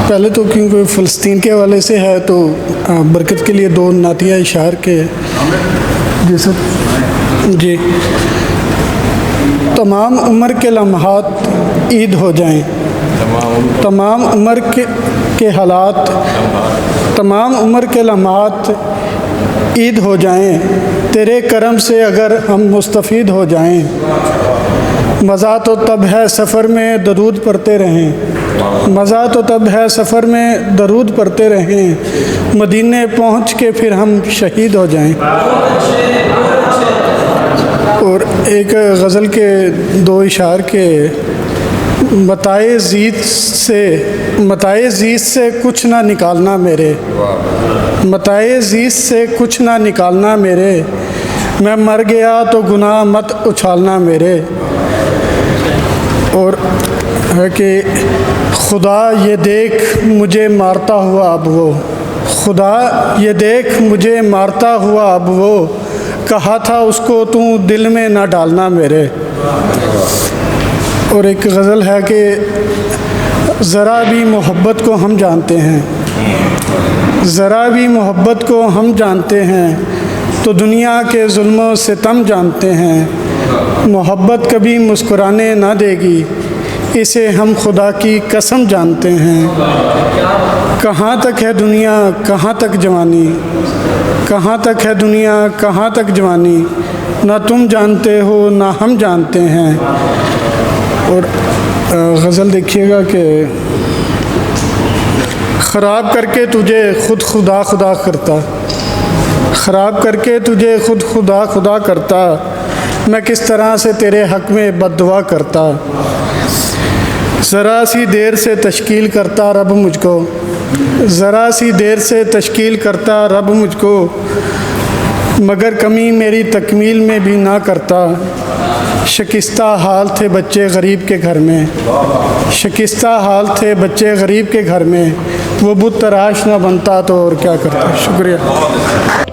पहले तो क्योंकि फ़लस्तीन के हवाले से है तो बरकत के लिए दो नातिया इशार के जी सर जी। तमाम उम्र के लम्हात ईद हो जाएं, तमाम उम्र के हालात, तमाम उम्र के लम्हात ईद हो जाएं, तेरे करम से अगर हम मुस्तफ़ीद हो जाएं। मज़ा तो तब है सफ़र में दरूद पढ़ते रहें, मज़ा तो तब है सफ़र में दरूद पढ़ते रहें, मदीने पहुँच के फिर हम शहीद हो जाएं। और एक गज़ल के दो इशार के मताए ज़ीत से कुछ ना निकालना मेरे, मताए ज़ीत से कुछ ना निकालना मेरे, मैं मर गया तो गुनाह मत उछालना मेरे। और है कि खुदा ये देख मुझे मारता हुआ अब वो, खुदा ये देख मुझे मारता हुआ अब वो, कहा था उसको तू दिल में ना डालना मेरे। और एक गज़ल है कि ज़रा भी मोहब्बत को हम जानते हैं, ज़रा भी मोहब्बत को हम जानते हैं, तो दुनिया के जुल्म सितम जानते हैं। मोहब्बत कभी मुस्कुराने ना देगी, इसे हम खुदा की कसम जानते हैं। कहाँ तक है दुनिया कहाँ तक जवानी, कहाँ तक है दुनिया कहाँ तक जवानी, ना तुम जानते हो ना हम जानते हैं। और गज़ल देखिएगा कि ख़राब करके तुझे खुद खुदा खुदा करता, ख़राब करके तुझे खुद खुदा खुदा करता, मैं किस तरह से तेरे हक़ में बद्दुआ करता। ज़रा सी देर से तश्कील करता रब मुझको, ज़रा सी देर से तश्कील करता रब मुझको, मगर कमी मेरी तकमील में भी ना करता। शिकस्ता हाल थे बच्चे गरीब के घर में, शिकस्ता हाल थे बच्चे गरीब के घर में, वो बुत तराश ना बनता तो और क्या करता। शुक्रिया।